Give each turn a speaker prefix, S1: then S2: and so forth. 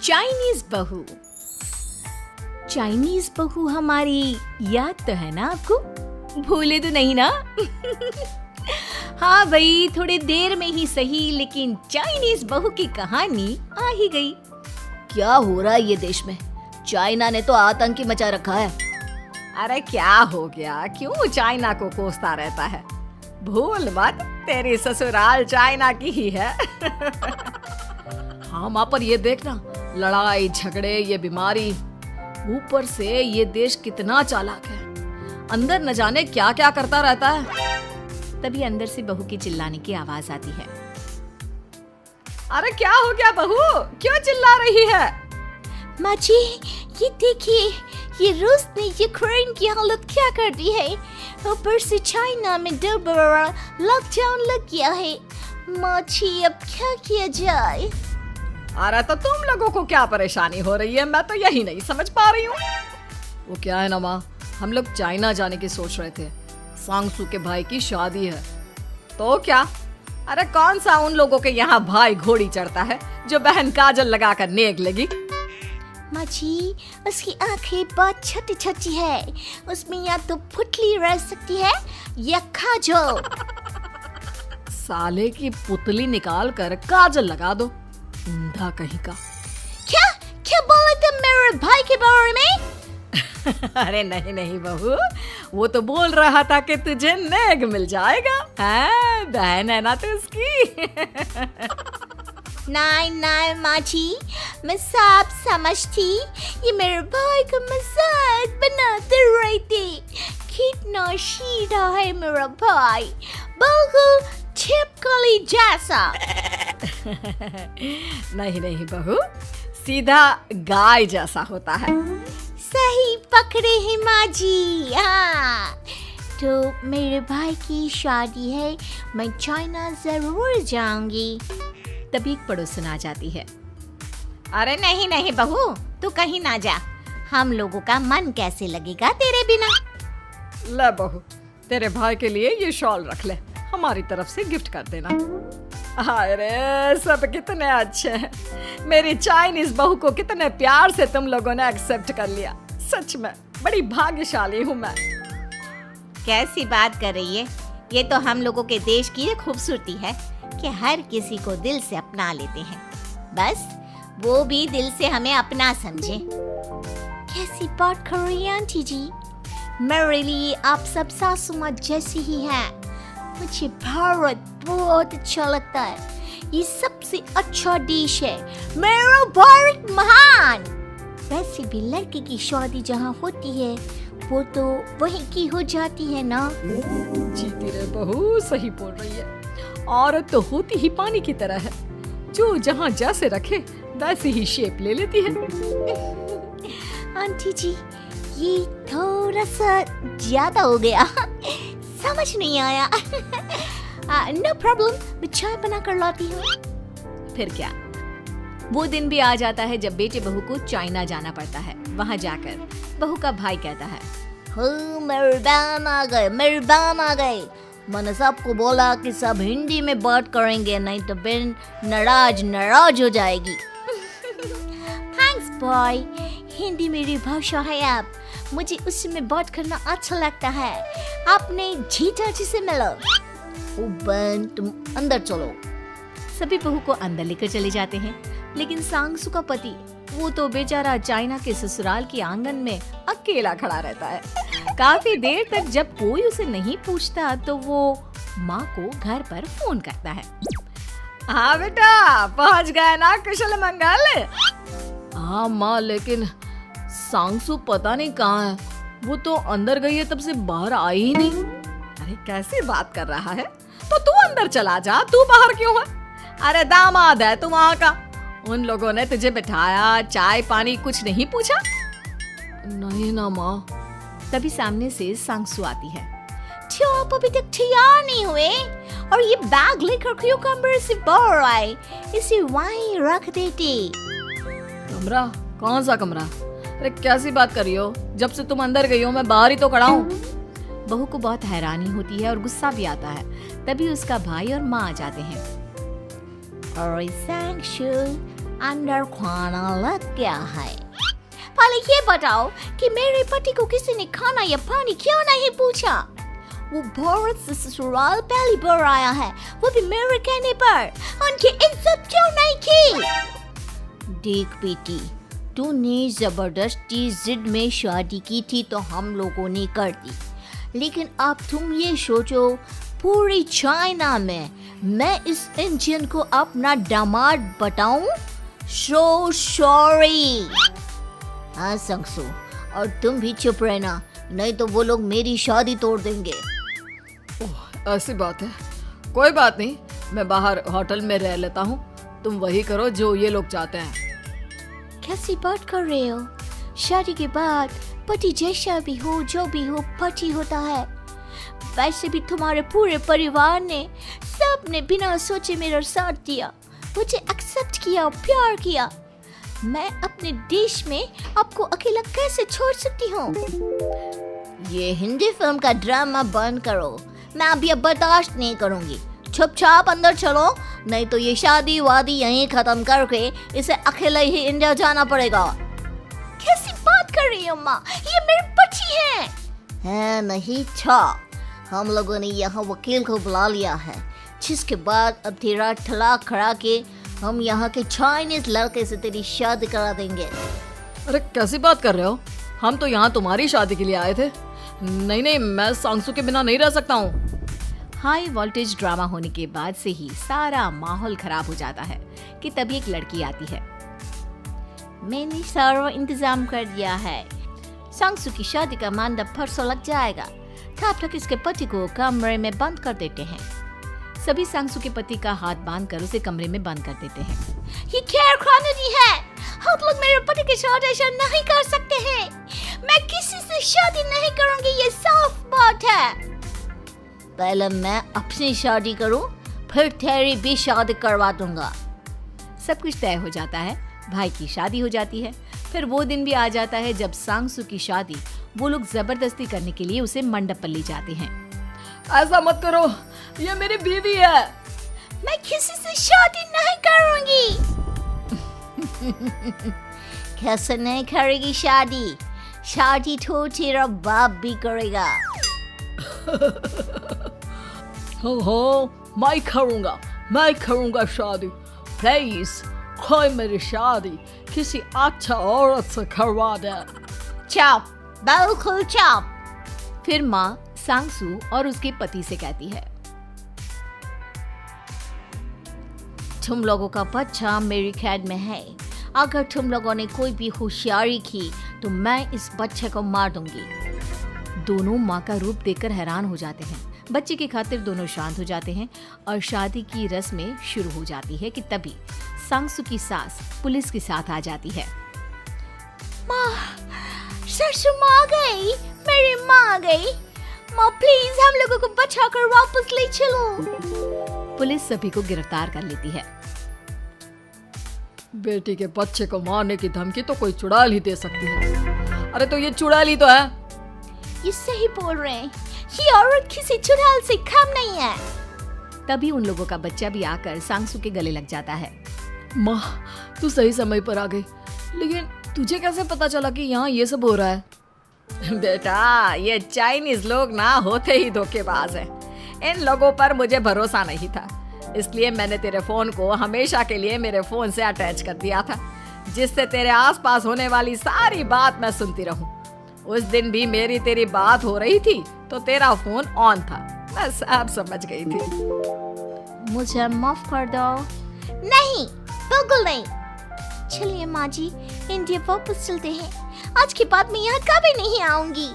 S1: Chinese बहू। Chinese बहू हमारी याद तो है ना आपको? भूले तो नहीं ना? हाँ भाई, थोड़ी देर में ही सही, लेकिन चाइनीज बहू की कहानी आ ही गई।
S2: क्या हो रहा है ये देश में? चाइना ने तो आतंक ही मचा रखा है।
S1: अरे क्या हो गया, क्यों चाइना को कोसता रहता है? भूल मत, तेरी ससुराल चाइना की ही है।
S2: हाँ माँ, पर ये देखना, लड़ाई झगड़े, ये बीमारी, ऊपर से ये देश कितना चालाक है, अंदर न जाने क्या क्या करता रहता है।
S1: तभी अंदर से बहू की चिल्लाने की आवाज आती है।
S2: अरे क्या हो गया बहू, क्यों चिल्ला रही है?
S3: माँ जी, ये देखिए, ये रूस ने यूक्रेन की हालत क्या कर दी है। ऊपर से चाइना में दोबारा लॉकडाउन लग गया है। माँ जी, अब क्या किया जाए?
S2: अरे तो तुम लोगों को क्या परेशानी हो रही है, मैं तो यही नहीं समझ पा रही हूँ। वो क्या है ना माँ, हम लोग चाइना जाने की सोच रहे थे, सांगसू के भाई की शादी है। तो क्या? अरे कौन सा उन लोगों के यहाँ भाई घोड़ी चढ़ता है जो बहन काजल लगाकर नेक लगी।
S3: माँ जी, उसकी आंखें बहुत छोटी छोटी है, उसमें या तो पुतली रह सकती है या काजल।
S2: साले की पुतली निकाल कर काजल लगा दो, अंधा कहीं का।
S3: क्या क्या बोला तुम मेरे भाई के बारे में?
S2: अरे नहीं नहीं बहू, वो तो बोल रहा था कि तुझे नेग मिल जाएगा। हाँ, बहन है ना तो उसकी।
S3: नहीं नहीं माँ जी, मैं सब समझती, ये मेरे भाई का मजाक बनाते रहते। कितना सीधा है मेरा भाई, बिल्कुल छिपकली जैसा।
S2: नहीं नहीं बहू, सीधा गाय जैसा होता है।
S3: सही पकड़े हैं माँ जी। हाँ, तो मेरे भाई की शादी है, मैं चाइना जरूर जाऊंगी।
S1: तभी एक पड़ोसन आ जाती है।
S3: अरे नहीं नहीं बहू, तू कहीं ना जा, हम लोगों का मन कैसे लगेगा तेरे बिना।
S2: ले बहू, तेरे भाई के लिए ये शॉल रख ले, हमारी तरफ से गिफ्ट कर देना। अरे सब कितने अच्छे हैं, मेरी चाइनीज बहू को कितने प्यार से तुम लोगों ने एक्सेप्ट कर लिया। सच में बड़ी भाग्यशाली हूँ मैं।
S3: कैसी बात कर रही है? ये तो हम लोगों के देश की खूबसूरती है कि हर किसी को दिल से अपना लेते हैं, बस वो भी दिल से हमें अपना समझे। कैसी बात कर रही है आंटी जी? मेरे लिए आप सब सासू माँ जैसी ही हैं। मुझे भारत बहुत अच्छा लगता है, ये सबसे अच्छा देश है, मेरा भारत महान। वैसे भी लड़के की शादी जहाँ होती है वो तो वहीं की हो जाती है ना।
S2: जीती रे बहू, सही बोल रही है। औरत तो होती ही पानी की तरह है, जो जहाँ जैसे रखे वैसे ही शेप ले लेती है।
S3: आंटी जी, ये थोड़ा सा ज्यादा हो गया, समझ नहीं आया। नो प्रॉब्लम, मैं चाय बना कर लाती हूँ।
S1: फिर क्या, वो दिन भी आ जाता है जब बेटे बहू को चाइना जाना पड़ता है। वहाँ जाकर बहू का भाई कहता है,
S3: मेहरबान आ गए, मेहरबान आ गए। मैंने सबको बोला कि सब हिंदी में बात करेंगे, नहीं तो बहन नाराज हो जाएगी। थैंक्स बॉय, हिंदी मेरी भाषा है, आप मुझे उसमें बात करना अच्छा लगता है। आपने जीजा जी से मिलो। ओ बहन, तुम अंदर चलो।
S1: सभी बहू को अंदर लेकर चले जाते हैं, लेकिन सांगसू का पति, वो तो बेचारा चाइना के ससुराल के आंगन में अकेला खड़ा रहता है। काफी देर तक जब कोई उसे नहीं पूछता तो वो माँ को घर पर फोन करता है।
S2: हाँ बेटा, पहुँच गए ना कुशल मंगल? हाँ माँ, लेकिन सांगसू पता नहीं कहाँ है, वो तो अंदर गई है तब से बाहर आई ही नहीं। अरे कैसी बात कर रहा है, तो तू अंदर चला जा, तू बाहर क्यों है? अरे दामाद है तू वहाँ का, उन लोगों ने तुझे बिठाया, चाय पानी कुछ नहीं पूछा? नहीं ना माँ।
S1: तभी सामने से सांगसू आती है।
S3: क्यों आप अभी तक तैयार नहीं हुए? और ये बैग लेकर क्यों कमरे से बाहर आए? इसे वहीं रख देते।
S2: कमरा? कौन सा कमरा? अरे कैसी बात कर रही हो, जब से तुम अंदर गई हो मैं बाहर ही तो खड़ा हूँ।
S1: बहू को बहुत हैरानी होती है और गुस्सा भी आता है। तभी उसका भाई और माँ आ जाते हैं।
S3: अरे सांगसू, अंदर खाना लग गया है। पहले ये बताओ कि मेरे पति को किसी ने खाना या पानी क्यों नहीं पूछा? वो भारत से ससुराल पहली बार आया है, वो भी मेरे कहने पर। उनकी इज्जत क्यों नहीं की? देख बेटी, तूने जबरदस्ती जिद में शादी की थी तो हम लोगों ने कर दी, लेकिन अब तुम ये सोचो, पूरी चाइना में मैं इस इंडियन को अपना दामाद बताऊं? So sorry. हाँ संगसू, और तुम भी चुप रहना, नहीं तो वो लोग मेरी शादी तोड़ देंगे।
S2: ओह, ऐसी बात है। कोई बात नहीं, मैं बाहर होटल में रह लेता हूँ, तुम वही करो जो ये लोग चाहते हैं।
S3: कैसी बात कर रहे हो? शादी के बाद पति जैसा भी हो, जो भी हो, पति होता है। वैसे भी तुम्हारे पूरे परिवार ने, सबने बिना सोचे मेरा साथ दिया, मुझे एक्सेप्ट किया, प्यार किया। मैं अपने देश में आपको अकेला कैसे छोड़ सकती हूँ? ये हिंदी फिल्म का ड्रामा बंद करो, मैं अभी अब बर्दाश्त नहीं करूँगी। चुपचाप अंदर चलो, नहीं तो ये शादी वादी यहीं खत्म करके इसे अकेले ही इंडिया जाना पड़ेगा। कैसी बात कर रही हो माँ? ये मेरे पति हैं। है नहीं था, हम लोगों ने यहाँ वकील को बुला लिया है, जिसके बाद अब तेरा तलाक करा के हम यहाँ के चाइनीज लड़के से तेरी शादी करा देंगे।
S2: अरे कैसी बात कर रहे हो? हम तो यहाँ तुम्हारी शादी के लिए आए थे। नहीं नहीं, मैं सांगसू के बिना नहीं रह सकता हूँ।
S1: हाई वोल्टेज ड्रामा होने के बाद से ही सारा माहौल खराब हो जाता है कि तभी एक लड़की आती है।
S3: मैंने सारा इंतजाम कर दिया है, सांगसू की शादी का मंडप परसों लग जाएगा। तब तक इसके पति को कमरे में बंद कर देते हैं।
S1: सभी सांगसू के पति का हाथ बांधकर उसे कमरे में बंद कर देते हैं।
S3: ये क्या कानूनी है? आप लोग मेरे पति के साथ ऐसा नहीं कर सकते हैं। मैं किसी से शादी नहीं करूंगी, ये साफ बात है। पहले मैं अपनी शादी करूं, फिर तेरी भी शादी करवा दूंगा।
S1: सब कुछ तय हो जाता है, भाई की शादी हो जाती है। फिर वो दिन भी आ जाता है जब सांगसू की शादी वो लोग जबरदस्ती करने के लिए उसे मंडप पर ले जाते हैं।
S2: ऐसा मत करो, ये मेरी बीवी है।
S3: मैं किसी से शादी नहीं करूंगी। कैसे नहीं करेगी शादी? शादी तो तेरा बाप भी करेगा।
S2: हो, मैं करूंगा शादी। प्लीज कोई मेरी शादी किसी अच्छा औरत से करवा दे।
S3: चुप, बिल्कुल चुप।
S1: फिर माँ सांगसू और उसके पति से कहती है,
S3: तुम लोगों का बच्चा मेरी कैद में है। अगर तुम लोगों ने कोई भी होशियारी की तो मैं इस बच्चे को मार दूंगी।
S1: दोनों माँ का रूप देखकर हैरान हो जाते हैं। बच्चे की खातिर दोनों शांत हो जाते हैं और शादी की रस्में शुरू हो जाती है कि तभी सांगसू की सास पुलिस के साथ आ जाती है।
S3: माँ, सरसू माँ आ गई, मेरी माँ आ गई। माँ प्लीज हम लोगों को बचाकर वापस ले चलो।
S1: पुलिस सभी को गिरफ्तार कर लेती है।
S2: बेटी के बच्चे को मारने की धमकी तो कोई चुड़ैल ही दे सकती है। अरे तो ये चुड़ैल ही तो है।
S3: ये सही बोल रहे हैं, ये औरत किसी चुड़ैल से कम नहीं है।
S1: तभी उन लोगों का बच्चा भी आकर सांगसू के गले लग जाता है।
S2: माँ, तू सही समय पर आ गई, लेकिन तुझे कैसे पता चला कि यहाँ ये सब हो रहा है?
S1: बेटा, ये चाइनीज लोग ना होते ही धोखेबाज हैं। इन लोगों पर मुझे भरोसा नहीं था, इसलिए मैंने तेरे फोन को हमेशा के लिए मेरे फोन से अटैच कर दिया था, जिससे तेरे आसपास होने वाली सारी बात मैं सुनती रहूं। उस दिन भी मेरी तेरी बात हो रही थी तो तेरा फोन ऑन था, मैं सब समझ गई थी।
S3: मुझे माफ कर दो। नहीं, बिल्कुल नहीं। चलिए माँ जी, इंडिया वापस चलते हैं। आज के बाद मैं यहाँ कभी नहीं आऊंगी।